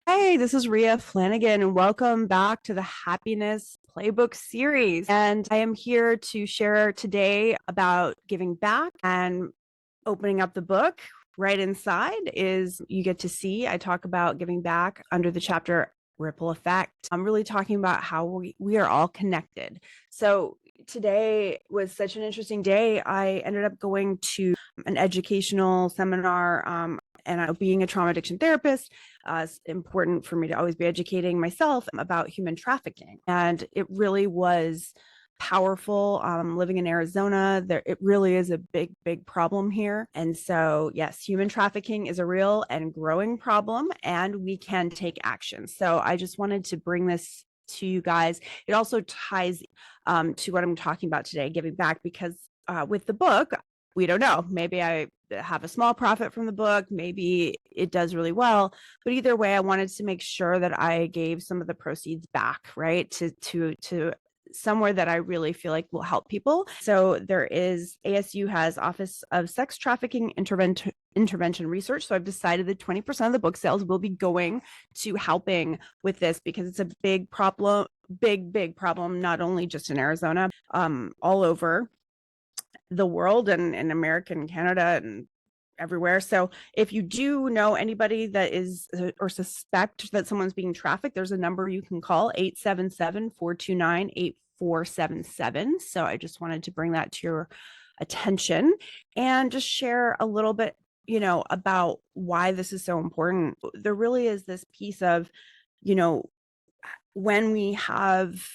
Hey, this is Rhea Flanagan, and welcome back to the Happiness Playbook series. And I am here to share today about giving back and opening up the book. Right inside is you get to see, I talk about giving back under the chapter Ripple Effect. I'm really talking about how we are all connected. So today was such an interesting day. I ended up going to an educational seminar. And being a trauma addiction therapist, it's important for me to always be educating myself about human trafficking. And it really was powerful. Living in Arizona, it really is a big problem here. And so, yes, human trafficking is a real and growing problem, and we can take action. So I just wanted to bring this to you guys. It also ties to what I'm talking about today, giving back, because with the book, we don't know. Maybe I have a small profit from the book. Maybe it does really well. But either way, I wanted to make sure that I gave some of the proceeds back, right? To somewhere that I really feel like will help people. So there is ASU has Office of Sex Trafficking Intervention Research. So I've decided that 20% of the book sales will be going to helping with this, because it's a big problem, big problem, not only just in Arizona, all over the world and in America and Canada and everywhere. So if you do know anybody that is or suspect that someone's being trafficked, there's a number you can call, 877-429-8477. So I just wanted to bring that to your attention and just share a little bit, about why this is so important. There really is this piece of, when we have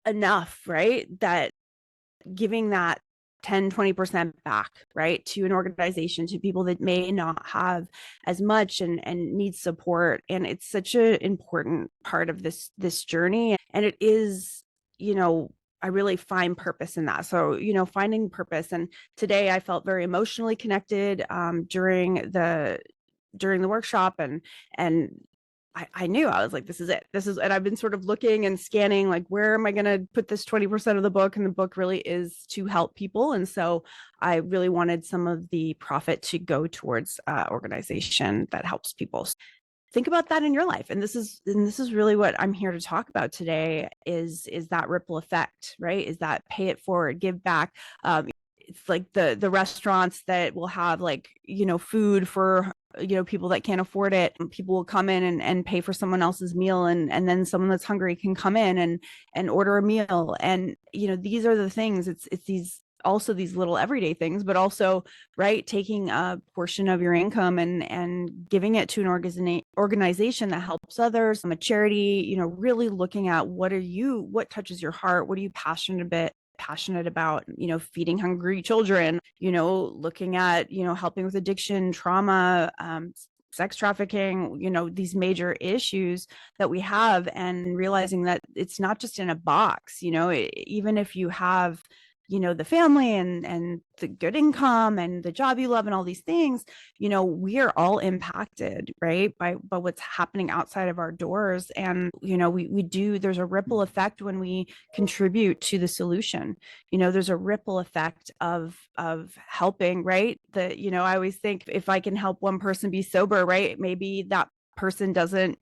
enough, right, that giving that 10-20% back, right, to an organization, to people that may not have as much and need support. And it's such an important part of this journey. And it is, I really find purpose in that. So, finding purpose. And today I felt very emotionally connected during the workshop, and I knew, I was like, this is it. And I've been sort of looking and scanning, like, where am I going to put this 20% of the book? And the book really is to help people. And so I really wanted some of the profit to go towards organization that helps people. Think about that in your life. And this is really what I'm here to talk about today is that ripple effect, right? Is that pay it forward, give back. It's like the restaurants that will have, like, food for people that can't afford it. People will come in and pay for someone else's meal, and then someone that's hungry can come in and order a meal. And these are the things. It's these little everyday things, but also, right, taking a portion of your income and giving it to an organization that helps others, a charity. Really looking at what touches your heart, what are you passionate about, feeding hungry children, looking at, helping with addiction, trauma, sex trafficking, these major issues that we have, and realizing that it's not just in a box. Even if you have, the family and the good income and the job you love and all these things, we are all impacted, right, by what's happening outside of our doors. And there's a ripple effect when we contribute to the solution. There's a ripple effect of helping, right? I always think, if I can help one person be sober, right, maybe that person doesn't,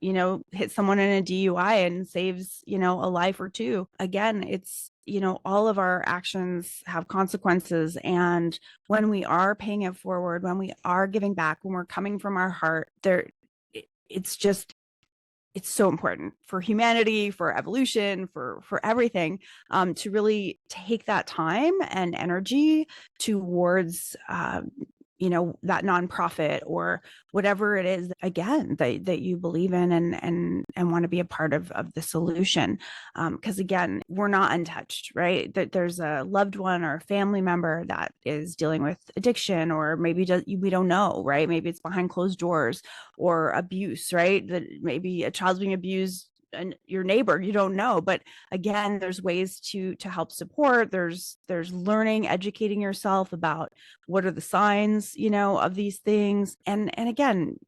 hit someone in a DUI and saves, a life or two. Again, it's, all of our actions have consequences. And when we are paying it forward, when we are giving back, when we're coming from our heart, it's just, it's so important for humanity, for evolution, for everything, to really take that time and energy towards that nonprofit or whatever it is, again, that you believe in and want to be a part of the solution. Because again, we're not untouched, right? That there's a loved one or a family member that is dealing with addiction, or maybe we don't know, right? Maybe it's behind closed doors, or abuse, right? That maybe a child's being abused and your neighbor, you don't know. But again, there's ways to help support. There's learning, educating yourself about what are the signs, of these things. And again,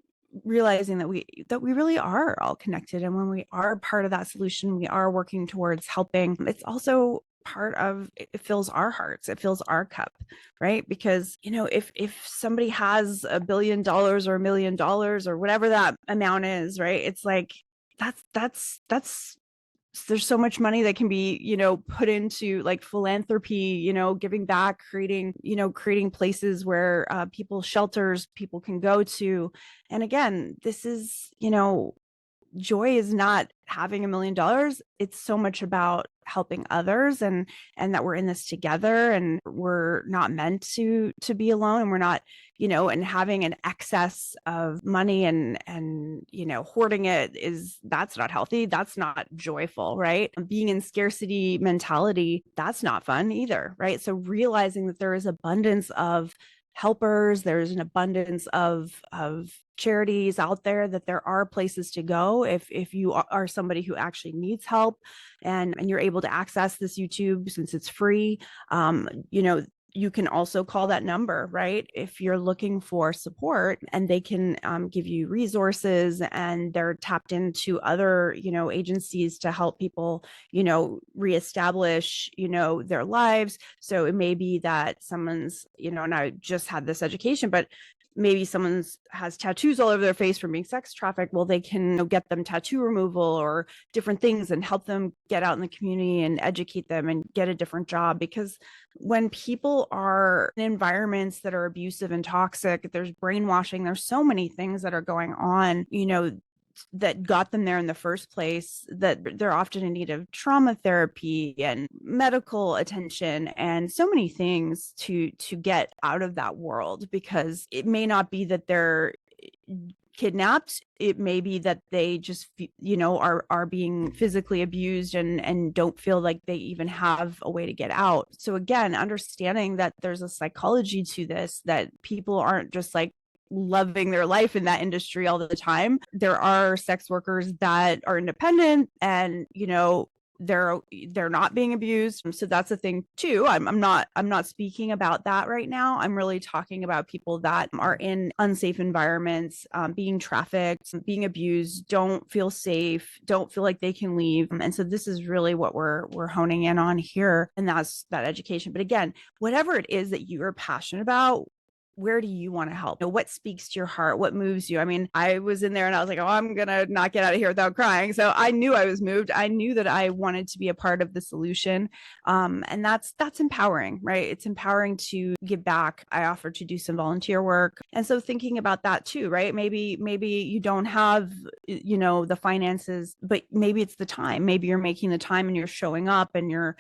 realizing that we really are all connected. And when we are part of that solution, we are working towards helping. It's also part of it fills our hearts, it fills our cup, right? Because if somebody has $1 billion or $1 million or whatever that amount is, right, it's like that's there's so much money that can be put into like philanthropy, giving back, creating places where people, shelters people can go to. And again, this is joy is not having $1 million. It's so much about helping others, and that we're in this together, and we're not meant to be alone, and we're not, and having an excess of money and hoarding that's not healthy. That's not joyful, right? Being in scarcity mentality, that's not fun either, right? So realizing that there is abundance of helpers, there's an abundance of charities out there, that there are places to go if you are somebody who actually needs help, and you're able to access this YouTube since it's free. You can also call that number, right, if you're looking for support, and they can give you resources, and they're tapped into other agencies to help people reestablish their lives. So it may be that someone's and I just had this education, but maybe someone's has tattoos all over their face from being sex trafficked. Well, they can get them tattoo removal or different things, and help them get out in the community and educate them and get a different job. Because when people are in environments that are abusive and toxic, there's brainwashing, there's so many things that are going on, that got them there in the first place, that they're often in need of trauma therapy and medical attention and so many things to get out of that world. Because it may not be that they're kidnapped, it may be that they just are being physically abused and don't feel like they even have a way to get out. So again, understanding that there's a psychology to this, that people aren't just like loving their life in that industry all the time. There are sex workers that are independent, and they're not being abused. So that's a thing too. I'm not speaking about that right now. I'm really talking about people that are in unsafe environments, being trafficked, being abused, don't feel safe, don't feel like they can leave. And so this is really what we're honing in on here, and that's that education. But again, whatever it is that you're passionate about, where do you want to help? What speaks to your heart? What moves you? I mean, I was in there and I was like, oh, I'm going to not get out of here without crying. So I knew I was moved. I knew that I wanted to be a part of the solution. And that's empowering, right? It's empowering to give back. I offered to do some volunteer work. And so thinking about that too, right? Maybe you don't have, the finances, but maybe it's the time. Maybe you're making the time and you're showing up, and you're,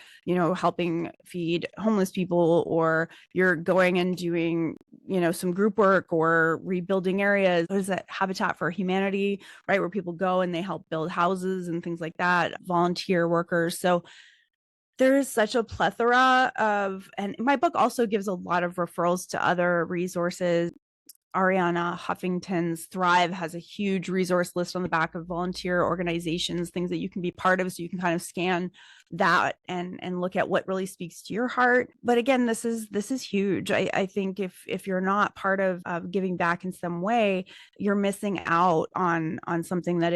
helping feed homeless people, or you're going and doing some group work or rebuilding areas. What is that? Habitat for Humanity, right? Where people go and they help build houses and things like that, volunteer workers. So there is such a plethora and my book also gives a lot of referrals to other resources. Ariana Huffington's Thrive has a huge resource list on the back of volunteer organizations, things that you can be part of, so you can kind of scan that and look at what really speaks to your heart. But again, this is huge. I think if you're not part of giving back in some way, you're missing out on something that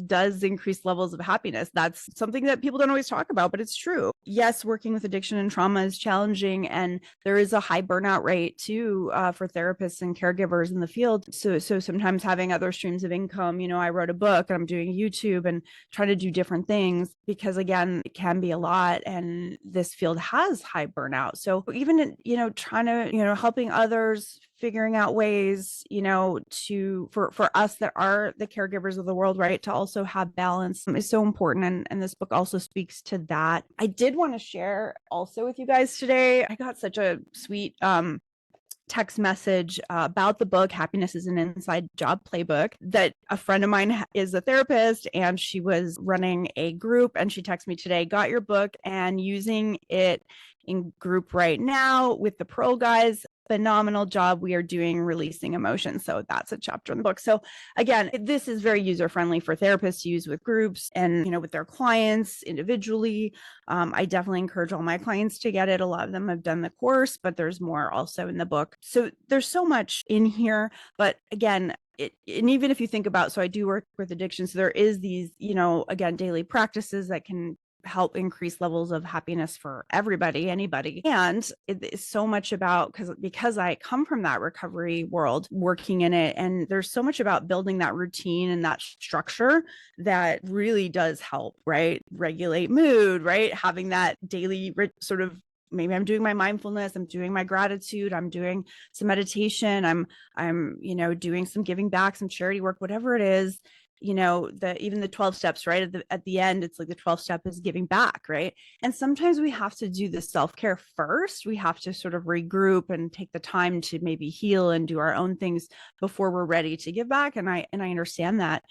does increase levels of happiness. That's something that people don't always talk about, but it's true. Yes, working with addiction and trauma is challenging, and there is a high burnout rate too for therapists and caregivers in the field. So sometimes having other streams of income, I wrote a book and I'm doing YouTube and trying to do different things, because again, it can be a lot, and this field has high burnout. So even trying to helping others, figuring out ways for us that are the caregivers of the world, right, to also have balance is so important. And this book also speaks to that. I did want to share also with you guys today, I got such a sweet text message about the book Happiness is an Inside Job Playbook, that a friend of mine is a therapist, and she was running a group, and she texted me today, got your book and using it in group right now with the Pro guys. Phenomenal job we are doing releasing emotions. So that's a chapter in the book. So again, this is very user friendly for therapists to use with groups and with their clients individually. I definitely encourage all my clients to get it. A lot of them have done the course, but there's more also in the book. So there's so much in here. But again, and even if you think about, so I do work with addiction, so there is these, again, daily practices that can help increase levels of happiness for everybody, anybody. And it is so much about, because I come from that recovery world, working in it, and there's so much about building that routine and that structure that really does help, right? Regulate mood, right? Having that daily sort of, maybe I'm doing my mindfulness, I'm doing my gratitude, I'm doing some meditation, I'm doing some giving back, some charity work, whatever it is. Even the 12 steps, right? At the end, it's like the 12th step is giving back, right? And sometimes we have to do the self-care first. We have to sort of regroup and take the time to maybe heal and do our own things before we're ready to give back. And I understand that,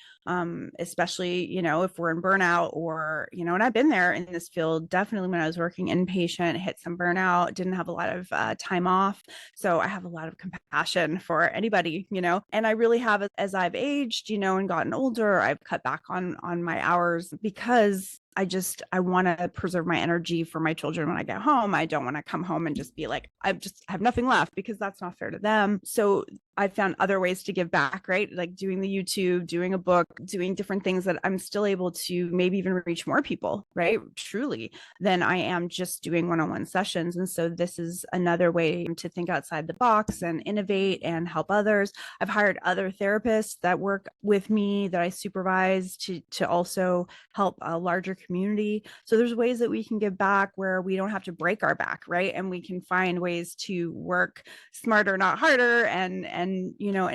especially, if we're in burnout, or, and I've been there in this field, definitely when I was working inpatient, hit some burnout, didn't have a lot of time off. So I have a lot of compassion for anybody, and I really have, as I've aged, and gotten older, I've cut back on my hours, because I want to preserve my energy for my children when I get home. I don't want to come home and just be like, I have nothing left, because that's not fair to them. So I found other ways to give back, right? Like doing the YouTube, doing a book, doing different things that I'm still able to maybe even reach more people, right? Truly, than I am just doing one-on-one sessions. And so this is another way to think outside the box and innovate and help others. I've hired other therapists that work with me, that I supervise, to also help a larger community. So there's ways that we can give back where we don't have to break our back, right? And we can find ways to work smarter, not harder. And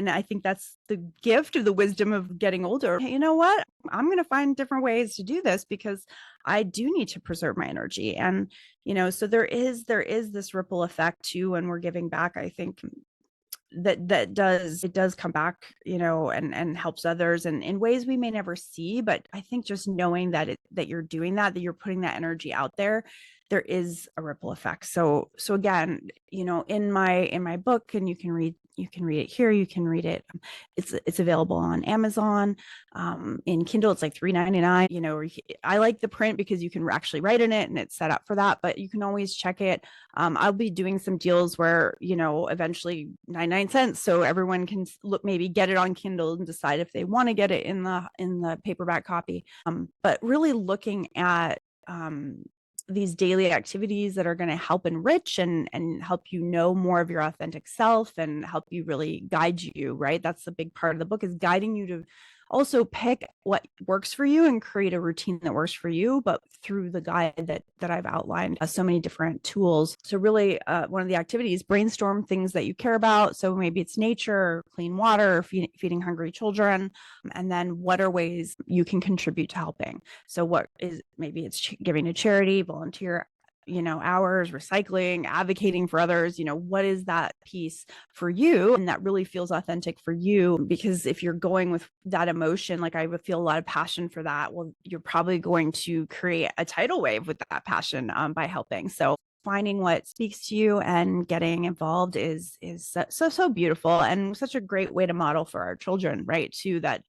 I think that's the gift of the wisdom of getting older. Hey, you know what? I'm going to find different ways to do this, because I do need to preserve my energy. And, so there is this ripple effect too, when we're giving back. I think that does come back, and helps others, and in ways we may never see. But I think just knowing that you're doing that you're putting that energy out there is a ripple effect. So again, in my book, and you can read it here, you can read it, it's available on Amazon, in Kindle it's like $3.99. I like the print because you can actually write in it, and it's set up for that, but you can always check it. I'll be doing some deals where, eventually 99 cents, so everyone can maybe get it on Kindle and decide if they want to get it in the paperback copy. But really looking at these daily activities that are going to help enrich and help you know more of your authentic self, and help you really guide you, right? That's the big part of the book, is guiding you to also pick what works for you and create a routine that works for you, but through the guide that I've outlined, so many different tools. So really, one of the activities, brainstorm things that you care about. So maybe it's nature, clean water, feeding hungry children, and then what are ways you can contribute to helping. So maybe it's giving to charity, volunteer hours, recycling, advocating for others. What is that piece for you, and that really feels authentic for you? Because if you're going with that emotion, like I would feel a lot of passion for that, well, you're probably going to create a tidal wave with that passion, by helping. So finding what speaks to you and getting involved is so beautiful, and such a great way to model for our children, right? Too, that,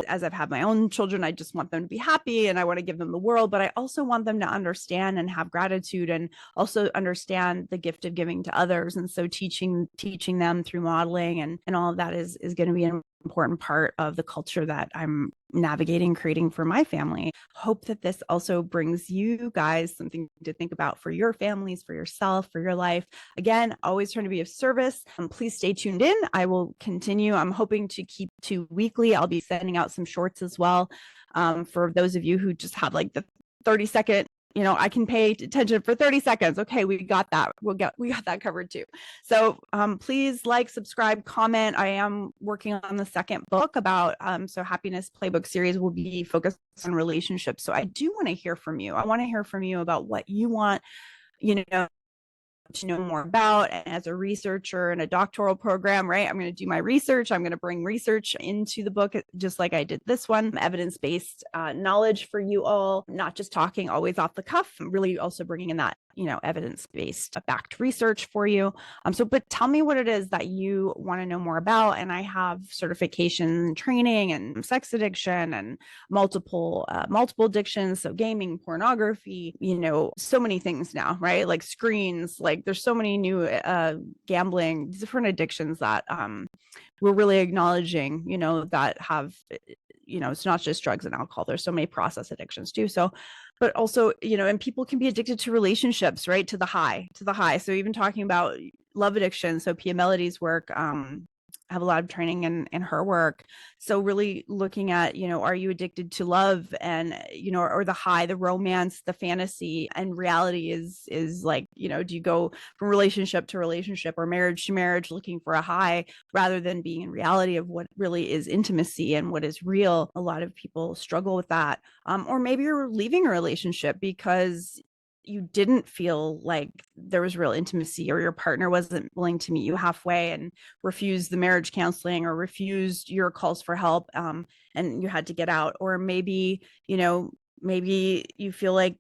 as I've had my own children, I just want them to be happy, and I want to give them the world, but I also want them to understand and have gratitude, and also understand the gift of giving to others. And so teaching them through modeling and all of that is going to be an important part of the culture that I'm navigating, creating for my family. Hope that this also brings you guys something to think about for your families, for yourself, for your life. Again, always trying to be of service. Please stay tuned in. I will continue. I'm hoping to keep to weekly. I'll be sending out some shorts as well, for those of you who just have like the 30-second, I can pay attention for 30 seconds. Okay, we got that. We got that covered too. So please like, subscribe, comment. I am working on the second book about, so Happiness Playbook series will be focused on relationships. So I do want to hear from you. I want to hear from you about what you want, to know more about. And as a researcher in a doctoral program, right, I'm going to do my research. I'm going to bring research into the book, just like I did this one, evidence-based knowledge for you all, not just talking always off the cuff, really also bringing in that, evidence-based backed research for you. But tell me what it is that you want to know more about. And I have certification training and sex addiction and multiple addictions. So gaming, pornography, so many things now, right? Like screens, like there's so many new gambling, different addictions that we're really acknowledging, that have it's not just drugs and alcohol. There's so many process addictions too. So, but also, and people can be addicted to relationships, right? To the high. So even talking about love addiction. So Pia Melody's work, I have a lot of training in her work. So really looking at, are you addicted to love and, or the high, the romance, the fantasy, and reality is like, do you go from relationship to relationship or marriage to marriage looking for a high rather than being in reality of what really is intimacy and what is real? A lot of people struggle with that. Or maybe you're leaving a relationship because you didn't feel like there was real intimacy, or your partner wasn't willing to meet you halfway and refused the marriage counseling or refused your calls for help, and you had to get out. Or maybe you feel like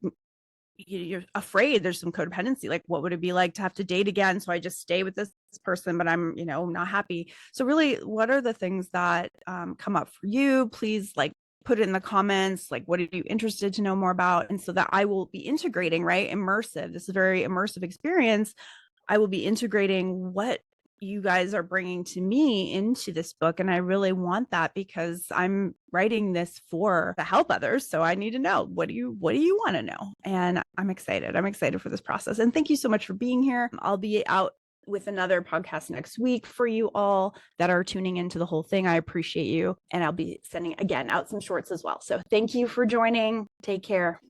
you're afraid there's some codependency, like what would it be like to have to date again, so I just stay with this person but I'm not happy. So really, what are the things that come up for you? Please, like, put it in the comments, like what are you interested to know more about, and so that I will be integrating, right? Immersive, this is a very immersive experience. I will be integrating what you guys are bringing to me into this book, and I really want that because I'm writing this to help others. So I need to know, what do you want to know? And I'm excited for this process. And thank you so much for being here. I'll be out with another podcast next week for you all that are tuning into the whole thing. I appreciate you, and I'll be sending again out some shorts as well. So thank you for joining. Take care.